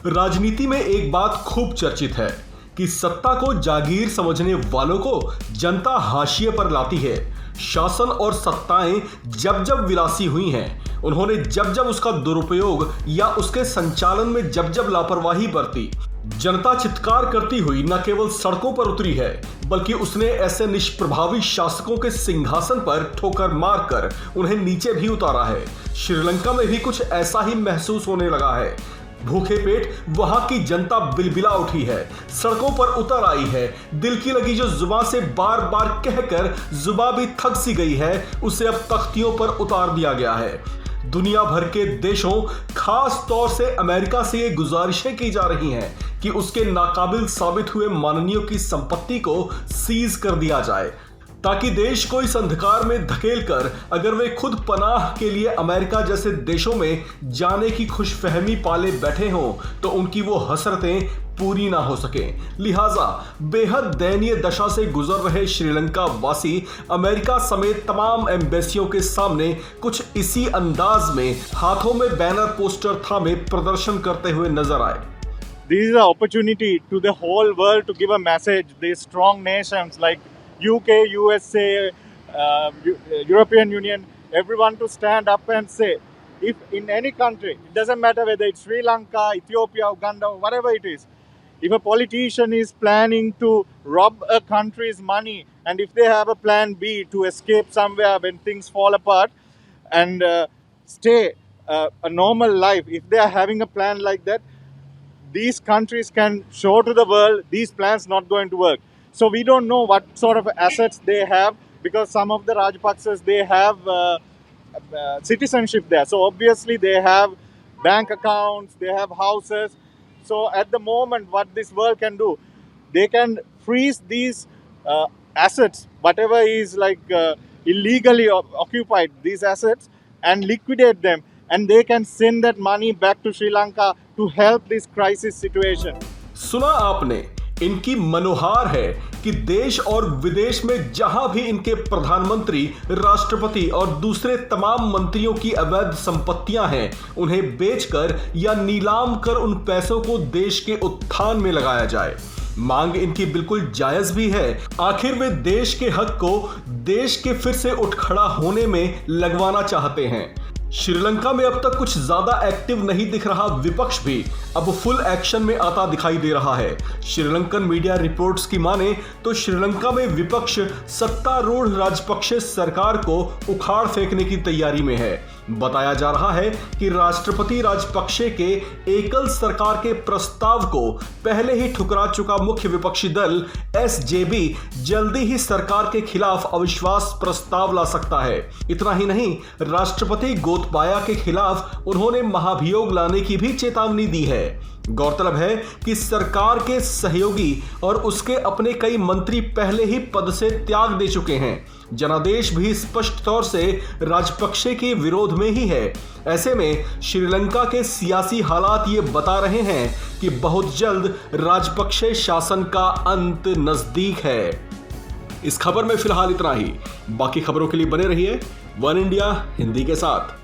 राजनीति में एक बात खूब चर्चित है कि सत्ता को जागीर समझने वालों को जनता हाशिए पर लाती है। शासन और सत्ताएं जब जब विलासी हुई हैं, उन्होंने जब जब उसका दुरुपयोग या उसके संचालन में जब जब लापरवाही बरती, जनता चित्कार करती हुई न केवल सड़कों पर उतरी है, बल्कि उसने ऐसे निष्प्रभावी शासकों के सिंहासन पर ठोकर मारकर उन्हें नीचे भी उतारा है। श्रीलंका में भी कुछ ऐसा ही महसूस होने लगा है। भूखे पेट वहां की जनता बिलबिला उठी है, सड़कों पर उतर आई है। दिल की लगी जो जुबान से बार बार कहकर जुबान भी थक सी गई है, उसे अब तख्तियों पर उतार दिया गया है। दुनिया भर के देशों, खास तौर से अमेरिका से ये गुजारिशें की जा रही हैं कि उसके नाकाबिल साबित हुए माननीयों की संपत्ति को सीज कर दिया जाए, ताकि देश को इस अंधकार में धकेल कर अगर वे खुद पनाह के लिए अमेरिका जैसे देशों में जाने की खुशफहमी पाले बैठे हों तो उनकी वो हसरतें पूरी ना हो सकें। लिहाजा बेहद दयनीय दशा से गुजर रहे श्रीलंका वासी अमेरिका समेत तमाम एम्बेसियों के सामने कुछ इसी अंदाज में हाथों में बैनर पोस्टर थामे प्रदर्शन करते हुए नजर आए। This is an opportunity to the whole world to give a message. These strong nations like UK, USA, European Union, everyone to stand up and say, if in any country, it doesn't matter whether it's Sri Lanka, Ethiopia, Uganda, whatever it is, if a politician is planning to rob a country's money, and if they have a plan B to escape somewhere when things fall apart and stay a normal life, if they are having a plan like that, these countries can show to the world these plans not going to work. So we don't know what sort of assets they have, because some of the Rajapaksas, they have citizenship there. So obviously they have bank accounts, they have houses. So at the moment, what this world can do, they can freeze these assets, whatever is like illegally occupied, these assets, and liquidate them. And they can send that money back to Sri Lanka to help this crisis situation. सुना आपने, इनकी मनोहार है कि देश और विदेश में जहां भी इनके प्रधानमंत्री, राष्ट्रपति और दूसरे तमाम मंत्रियों की अवैध संपत्तियां हैं, उन्हें बेचकर या नीलाम कर उन पैसों को देश के उत्थान में लगाया जाए। मांग इनकी बिल्कुल जायज भी है। आखिर वे देश के हक को देश के फिर से उठ खड़ा होने में लगवाना चाहते हैं। श्रीलंका में अब तक कुछ ज्यादा एक्टिव नहीं दिख रहा विपक्ष भी अब फुल एक्शन में आता दिखाई दे रहा है। श्रीलंकन मीडिया रिपोर्ट्स की माने तो श्रीलंका में विपक्ष सत्तारूढ़ राजपक्षे सरकार को उखाड़ फेंकने की तैयारी में है। बताया जा रहा है कि राष्ट्रपति राजपक्षे के एकल सरकार के प्रस्ताव को पहले ही ठुकरा चुका मुख्य विपक्षी दल एसजेबी जल्दी ही सरकार के खिलाफ अविश्वास प्रस्ताव ला सकता है। इतना ही नहीं, राष्ट्रपति गोतबाया के खिलाफ उन्होंने महाभियोग लाने की भी चेतावनी दी है। गौरतलब है कि सरकार के सहयोगी और उसके अपने कई मंत्री पहले ही पद से त्याग दे चुके हैं। जनादेश भी स्पष्ट तौर से राजपक्षे के विरोध में ही है। ऐसे में श्रीलंका के सियासी हालात ये बता रहे हैं कि बहुत जल्द राजपक्षे शासन का अंत नजदीक है। इस खबर में फिलहाल इतना ही। बाकी खबरों के लिए बने रहिए वन इंडिया हिंदी के साथ।